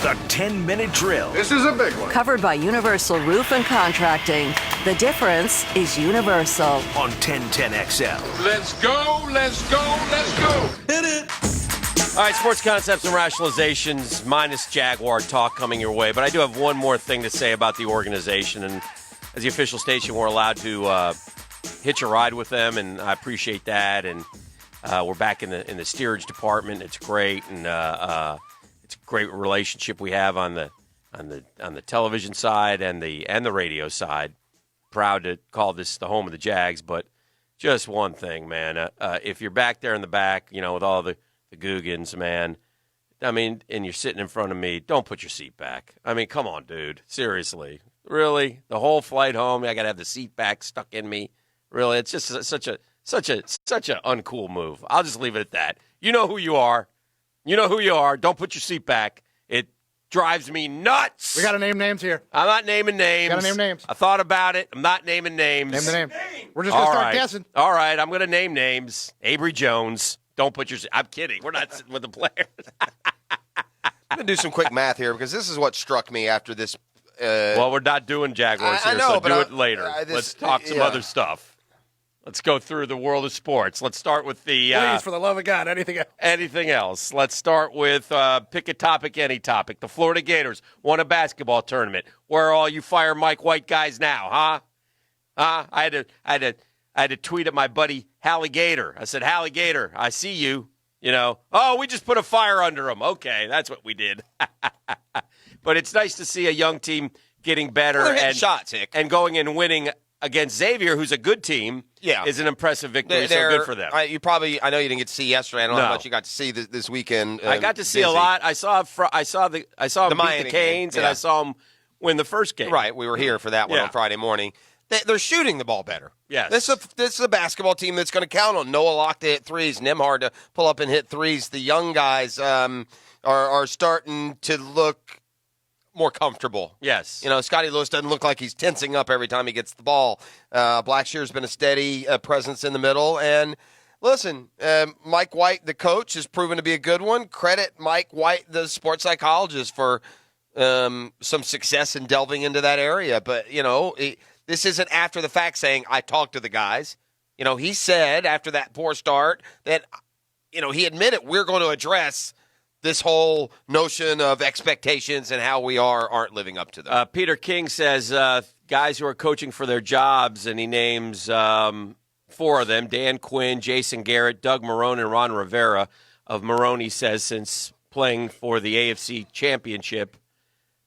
The 10-minute drill. This is a big one. Covered by Universal Roof and Contracting. The difference is universal. On 1010XL. Let's go, let's go, let's go. Hit it. All right, sports concepts and rationalizations minus Jaguar talk coming your way. But I do have one more thing to say about the organization. And as the official station, we're allowed to hitch a ride with them, and I appreciate that. And we're back in the steerage department. It's great, and it's a great relationship we have on the television side and the radio side. Proud to call this the home of the Jags, but just one thing, man. If you're back there in the back, with all the Googans, man, and you're sitting in front of me, don't put your seat back. Come on, dude. Seriously. Really? The whole flight home, I got to have the seat back stuck in me? Really? It's just such an uncool move. I'll just leave it at that. You know who you are. You know who you are. Don't put your seat back. It drives me nuts. We got to name names here. I'm not naming names. Got to name names. I thought about it. I'm not naming names. Name the name. We're just going to start guessing. All right. I'm going to name names. Avery Jones. Don't put your – I'm kidding. We're not sitting with the players. I'm going to do some quick math here because this is what struck me after this. Well, we're not doing Jaguars here, so do it later. Let's talk some other stuff. Let's go through the world of sports. Let's start with the please, for the love of God, anything else. Anything else. Let's start with pick a topic, any topic. The Florida Gators won a basketball tournament. Where are all you Fire Mike White guys now, huh? I had to tweet at my buddy Hallie Gator. I said, Hallie Gator, I see you. Oh, we just put a fire under them. Okay, that's what we did. But it's nice to see a young team getting better and going and winning against Xavier, who's a good team. Yeah, is an impressive victory. So good for them. I know you didn't get to see yesterday. I don't know how much you got to see this weekend. I got to see a lot. I saw them beat the Canes, and I saw them win the first game. Right, we were here for that one on Friday morning. They're shooting the ball better. Yes. This is a basketball team that's going to count on Noah Locke to hit threes, Nembhard to pull up and hit threes. The young guys are starting to look more comfortable. Yes. Scotty Lewis doesn't look like he's tensing up every time he gets the ball. Blackshear's been a steady presence in the middle. And listen, Mike White, the coach, has proven to be a good one. Credit Mike White, the sports psychologist, for some success in delving into that area. But, this isn't after the fact saying, I talked to the guys. He said after that poor start that, he admitted we're going to address this whole notion of expectations and how we aren't living up to them. Peter King says guys who are coaching for their jobs, and he names four of them, Dan Quinn, Jason Garrett, Doug Marrone, and Ron Rivera. Of Marrone, he says, since playing for the AFC Championship.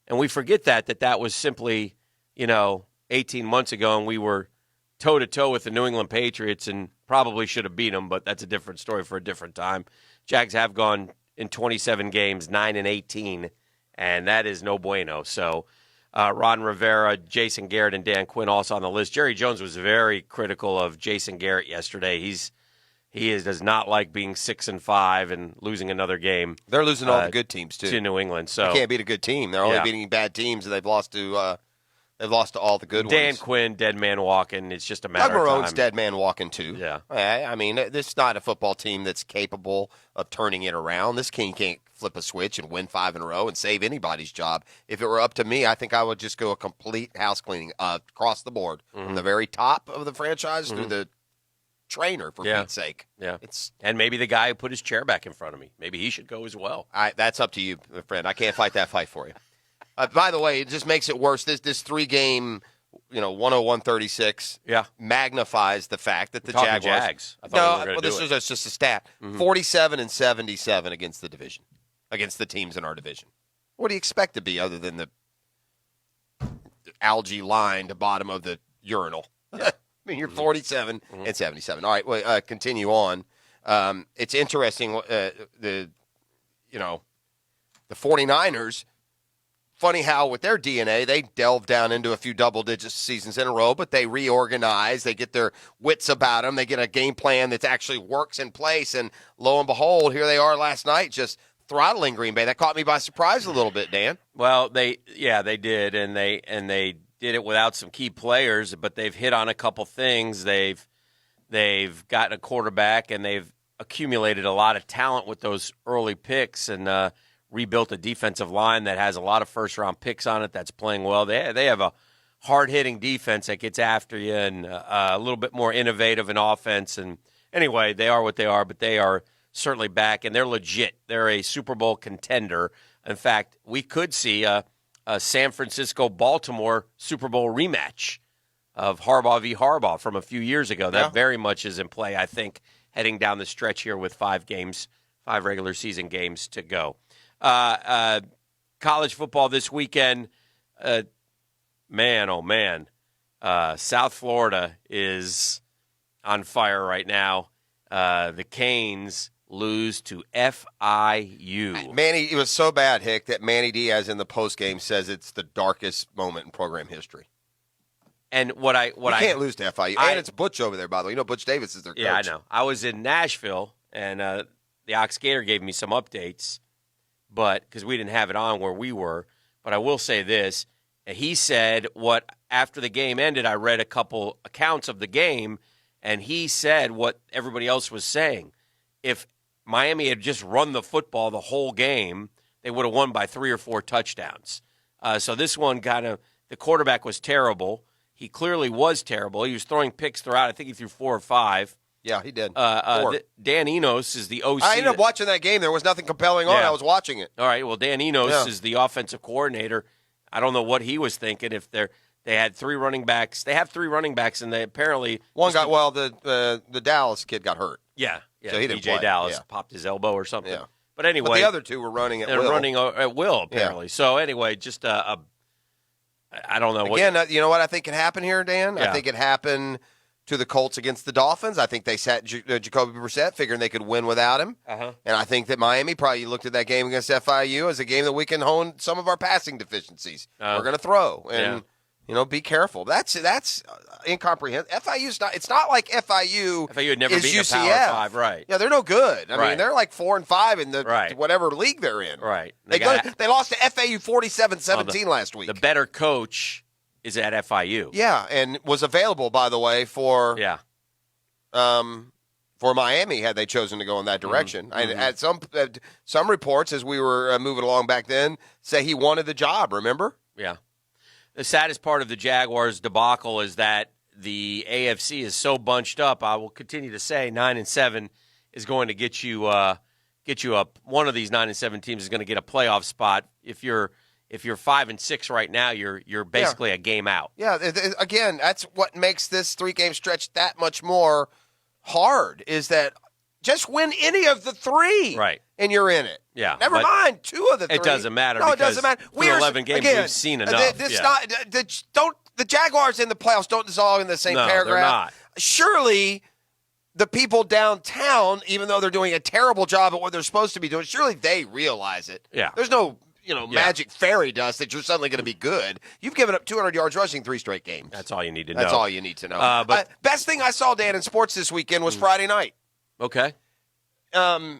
And we forget that was simply, 18 months ago, and we were toe-to-toe with the New England Patriots and probably should have beat them, but that's a different story for a different time. Jags have gone in 27 games, 9-18, and that is no bueno. So Ron Rivera, Jason Garrett, and Dan Quinn also on the list. Jerry Jones was very critical of Jason Garrett yesterday. He does not like being 6-5 and losing another game. They're losing all the good teams, too. To New England. So they can't beat a good team. They're only beating bad teams, and they've lost to all the good ones. Dan Quinn, dead man walking. It's just a matter of time. Doug Marrone's dead man walking, too. Yeah. This is not a football team that's capable of turning it around. This team can't flip a switch and win 5 in a row and save anybody's job. If it were up to me, I think I would just go a complete house cleaning across the board, from the very top of the franchise through the trainer, for Pete's sake. Yeah. And maybe the guy who put his chair back in front of me. Maybe he should go as well. That's up to you, friend. I can't fight that fight for you. By the way, it just makes it worse. This 3-game, 101-36 magnifies the fact that the Jaguars. I thought we were this was just a stat. 47-77 against the division, against the teams in our division. What do you expect to be other than the algae lined bottom of the urinal? You're 47 and 77. All right, well, continue on. It's interesting. The 49ers. Funny how with their DNA, they delve down into a few double-digit seasons in a row, but they reorganize. They get their wits about them. They get a game plan that actually works in place, and lo and behold, here they are last night just throttling Green Bay. That caught me by surprise a little bit, Dan. Well, they did, and they did it without some key players, but they've hit on a couple things. They've gotten a quarterback, and they've accumulated a lot of talent with those early picks, and rebuilt a defensive line that has a lot of first-round picks on it that's playing well. They have a hard-hitting defense that gets after you and a little bit more innovative in offense. And anyway, they are what they are, but they are certainly back, and they're legit. They're a Super Bowl contender. In fact, we could see a San Francisco-Baltimore Super Bowl rematch of Harbaugh v. Harbaugh from a few years ago. That very much is in play, I think, heading down the stretch here with 5 regular season games to go. College football this weekend, man, oh man, South Florida is on fire right now. The Canes lose to FIU. Manny, it was so bad, Hick, that Manny Diaz in the postgame says it's the darkest moment in program history. And you can't lose to FIU. And it's Butch over there, by the way. You know Butch Davis is their coach. Yeah, I know. I was in Nashville, and the Ox Gator gave me some updates, but because we didn't have it on where we were. But I will say this. He said after the game ended, I read a couple accounts of the game, and he said what everybody else was saying. If Miami had just run the football the whole game, they would have won by 3 or 4 touchdowns. So this one the quarterback was terrible. He clearly was terrible. He was throwing picks throughout. I think he threw 4 or 5. Yeah, he did. Dan Enos is the OC. I ended up watching that game. There was nothing compelling on. I was watching it. All right. Well, Dan Enos is the offensive coordinator. I don't know what he was thinking. If they had 3 running backs, they have 3 running backs, and they apparently the Dallas kid got hurt. Yeah. So he didn't DJ play. Dallas Yeah. popped his elbow or something. Yeah. But anyway, but the other 2 were running at will. Running at will apparently. Yeah. So anyway, just I don't know. Again, you know what I think could happen here, Dan? Yeah. I think it happened to the Colts against the Dolphins. I think they sat Jacoby Brissett, figuring they could win without him. Uh-huh. And I think that Miami probably looked at that game against FIU as a game that we can hone some of our passing deficiencies. We're going to throw and be careful. That's incomprehensible. FIU's not. It's not like FIU would never is beat UCF. a Power 5, right? Yeah, they're no good. I mean, they're like 4 and 5 in the whatever league they're in. Right. They lost to FAU 47-17 last week. The better coach is at FIU. Yeah, and was available, by the way, for Miami had they chosen to go in that direction. Mm-hmm. I had some reports as we were moving along back then say he wanted the job. Remember? Yeah. The saddest part of the Jaguars debacle is that the AFC is so bunched up. I will continue to say 9-7 is going to get you up. One of these 9-7 teams is going to get a playoff spot. If you're 5-6 right now, you're basically a game out. Yeah. Again, that's what makes this 3-game stretch that much more hard. Is that just win any of the 3, right? And you're in it. Yeah. Never mind 2 of the 3. It doesn't matter. No, it doesn't matter. Through 11 games, we've seen enough. The Jaguars in the playoffs don't dissolve in the same paragraph. They're not. Surely the people downtown, even though they're doing a terrible job at what they're supposed to be doing, surely they realize it. Yeah. There's no magic fairy dust that you're suddenly going to be good. You've given up 200 yards rushing 3 straight games. That's all you need to know. That's all you need to know. But best thing I saw, Dan, in sports this weekend was Friday night. Okay. I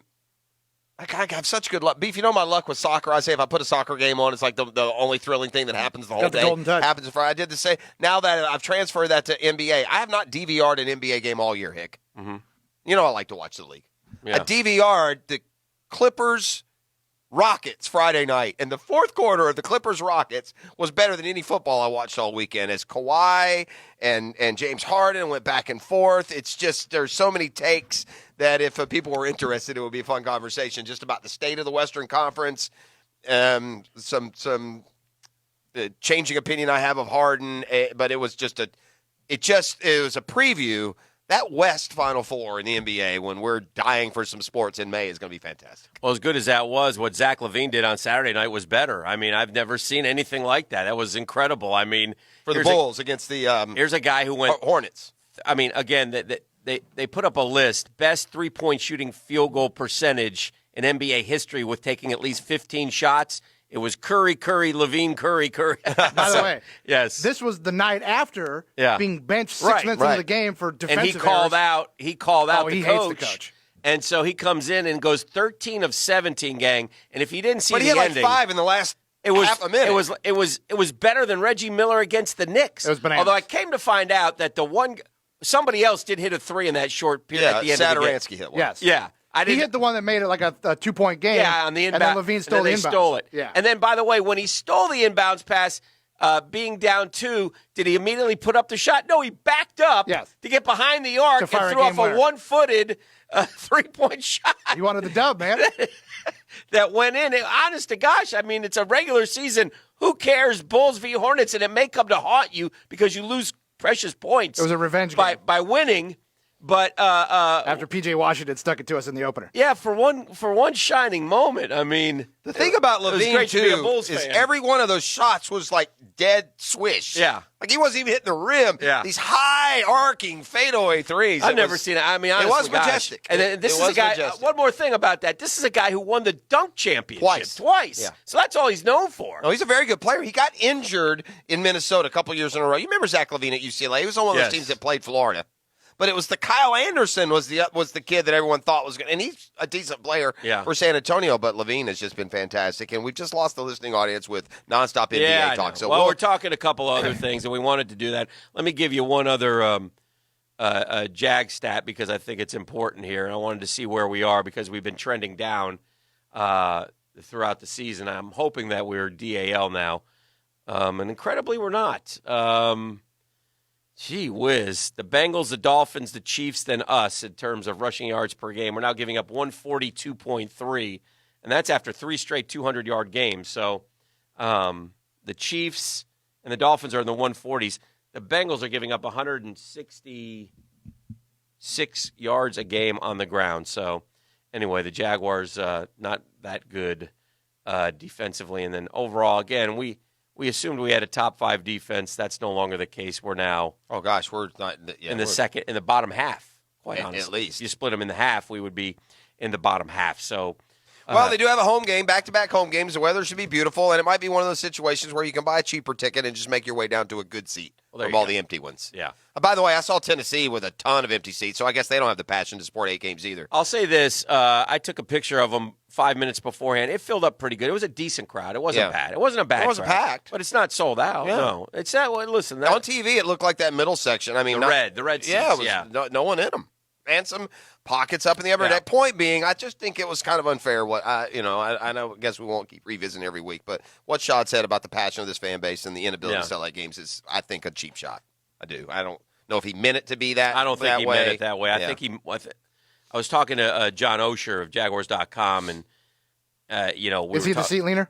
have such good luck. Beef, you know my luck with soccer. I say if I put a soccer game on, it's like the only thrilling thing that happens the whole day. Golden touch. Happens Friday. I did the same. Now that I've transferred that to NBA, I have not DVR'd an NBA game all year, Hick. Mm-hmm. You know I like to watch the league. Yeah. I DVR'd the Clippers-Rockets Friday night, and the fourth quarter of the Clippers-Rockets was better than any football I watched all weekend. As Kawhi and James Harden went back and forth, it's just there's so many takes that if people were interested, it would be a fun conversation just about the state of the Western Conference, some changing opinion I have of Harden, but it was just it was a preview. That West Final Four in the NBA, when we're dying for some sports in May, is going to be fantastic. Well, as good as that was, what Zach LaVine did on Saturday night was better. I mean, I've never seen anything like that. That was incredible. I mean, for the Bulls against the here's a guy who went Hornets. I mean, again, they put up a list, best three-point shooting field goal percentage in NBA history with taking at least 15 shots. It was Curry, LaVine, Curry. By the way, yes, this was the night after being benched 6 minutes into the game for defensive and he called errors. He called out he the hates coach. the coach. And so he comes in and goes 13 of 17, gang. And if you didn't see but the he had ending, like 5 in the last half a minute. It was better than Reggie Miller against the Knicks. It was bananas. Although I came to find out that somebody else did hit a 3 in that short period at the end of the game. Saturansky hit one. Yes. Yeah. He hit the one that made it like a 2-point game. Yeah, on the inbound. And then Levine stole the inbounds. Stole it. Yeah. And then, by the way, when he stole the inbounds pass, being down 2, did he immediately put up the shot? No, he backed up to get behind the arc and threw off a one-footed 3-point shot. You wanted the dub, man. That went in. Honest to gosh, I mean, it's a regular season. Who cares? Bulls v. Hornets, and it may come to haunt you because you lose precious points. It was a revenge game. By winning. But after P.J. Washington stuck it to us in the opener. Yeah, for one shining moment. I mean, the thing about Levine too is every one of those shots was like dead swish. Yeah, like he wasn't even hitting the rim. Yeah, these high arcing fadeaway threes. I've never seen it. I mean, honestly, it was majestic. And this is a guy. One more thing about that: this is a guy who won the dunk championship twice. Yeah. So that's all he's known for. No, he's a very good player. He got injured in Minnesota a couple years in a row. You remember Zach LaVine at UCLA? He was on one of those teams that played Florida. But it was the Kyle Anderson was the kid that everyone thought was good, and he's a decent player for San Antonio. But Levine has just been fantastic, and we've just lost the listening audience with nonstop NBA talk. So we're talking a couple other things, and we wanted to do that. Let me give you one other Jag stat because I think it's important here, and I wanted to see where we are because we've been trending down throughout the season. I'm hoping that we're DAL now, and incredibly, we're not. Gee whiz. The Bengals, the Dolphins, the Chiefs, then us in terms of rushing yards per game. We're now giving up 142.3, and that's after 3 straight 200-yard games. So the Chiefs and the Dolphins are in the 140s. The Bengals are giving up 166 yards a game on the ground. So anyway, the Jaguars not that good defensively. And then overall, again, we assumed we had a top 5 defense. That's no longer the case. We're now, we're not in the bottom half. Quite honestly, at least if you split them in the half, we would be in the bottom half. So, well, they do have a home game, back-to-back home games. The weather should be beautiful, and it might be one of those situations where you can buy a cheaper ticket and just make your way down to a good seat from all the empty ones. Yeah. By the way, I saw Tennessee with a ton of empty seats, so I guess they don't have the passion to support 8 games either. I'll say this: I took a picture of them 5 minutes beforehand. It filled up pretty good. It was a decent crowd. It wasn't bad. It wasn't a bad. It wasn't crowd, packed, but it's not sold out. Yeah. No, it's not. Well, listen, on TV it looked like that middle section. I mean, the red seats. No one in them. And some pockets up in the upper deck. Point being, I just think it was kind of unfair. I guess we won't keep revisiting every week, but what Shad said about the passion of this fan base and the inability to sell out games is, I think, a cheap shot. I do. I don't know if he meant it to be that. I don't think he meant it that way. Yeah. I think I was talking to John Osher of Jaguars.com, and is he the seat leaner?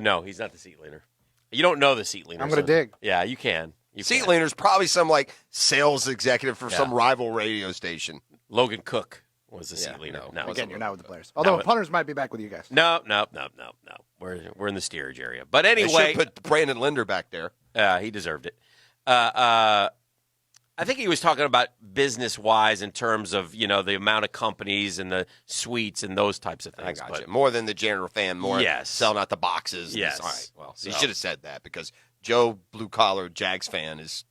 No, he's not the seat leaner. You don't know the seat leaner. I'm going to dig. Yeah, you can. Seat leaner's probably some sales executive for some rival radio station. Logan Cook was the seat leaner. No, again, you're not with the players. Although punters might be back with you guys. No. We're in the steerage area. But anyway, they should put Brandon Linder back there. He deserved it. I think he was talking about business-wise in terms of the amount of companies and the suites and those types of things. I got you. More than the general fan. More selling out the boxes. Yes. All right. Well, so you should have said that because Joe, blue-collar Jags fan, is,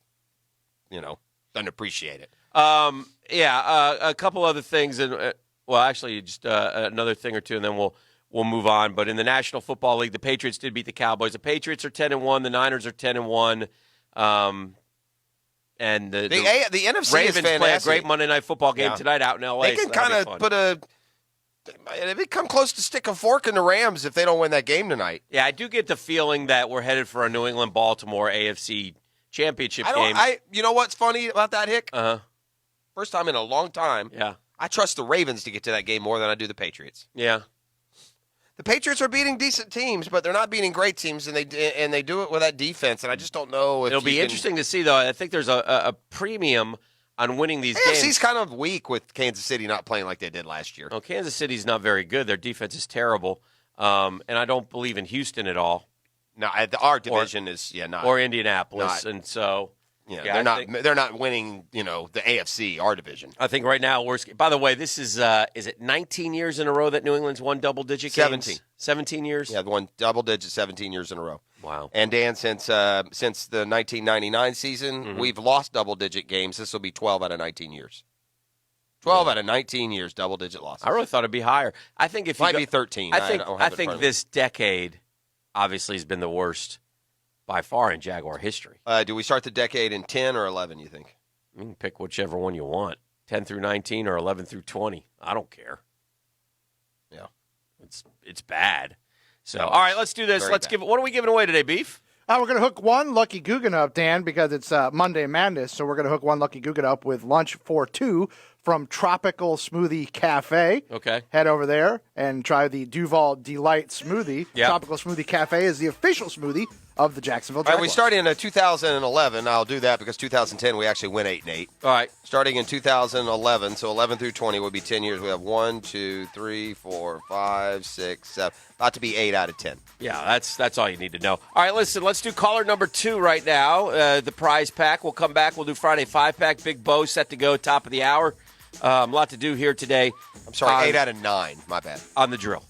doesn't appreciate it. A couple other things, and actually, just another thing or two, and then we'll move on. But in the National Football League, the Patriots did beat the Cowboys. The Patriots are 10-1. The Niners are 10-1. And the NFC Ravens is play a great Monday Night Football game tonight out in L.A. They can kind of they come close to stick a fork in the Rams if they don't win that game tonight. Yeah, I do get the feeling that we're headed for a New England-Baltimore AFC championship game. You know what's funny about that, Hick? First time in a long time. Yeah. I trust the Ravens to get to that game more than I do the Patriots. Yeah. The Patriots are beating decent teams, but they're not beating great teams, and they do it with that defense. And I just don't know if it'll be interesting to see, though. I think there's a premium on winning these games. AFC's kind of weak with Kansas City not playing like they did last year. Well, Kansas City's not very good. Their defense is terrible, and I don't believe in Houston at all. No, our division is not, or Indianapolis, and so they're not winning. The AFC, our division. I think right now by the way, this is it 19 years in a row that New England's won double-digit games? 17 years. Yeah, won double-digit 17 years in a row. Wow. And Dan, since the 1999 season, we've lost double-digit games. This will be 12 out of 19 years. 12 out of 19 years, double-digit losses. I really thought it'd be higher. I think if might be 13. I think this decade obviously has been the worst by far in Jaguar history. Do we start the decade in 10 or 11, you think? You can pick whichever one you want. 10 through 19 or 11 through 20. I don't care. Yeah. It's bad. So, all right, let's do this. Let's give it. What are we giving away today, Beef? We're going to hook one Lucky Guggen up, Dan, because it's Monday Madness. So we're going to hook one Lucky Guggen up with lunch for two from Tropical Smoothie Cafe. Okay. Head over there and try the Duval Delight Smoothie. Yep. Tropical Smoothie Cafe is the official smoothie of the Jacksonville Jaguars. All right, we started in 2011. I'll do that because 2010 we actually went 8-8. All right. Starting in 2011, so 11 through 20 would be 10 years. We have 1, 2, 3, 4, 5, 6, 7. About to be 8 out of 10. Yeah, that's all you need to know. All right, listen, let's do caller number 2 right now. The prize pack. We'll come back. We'll do Friday 5-pack. Big Bo set to go, top of the hour. A lot to do here today. I'm sorry, 8 out of 9. My bad. On the drill.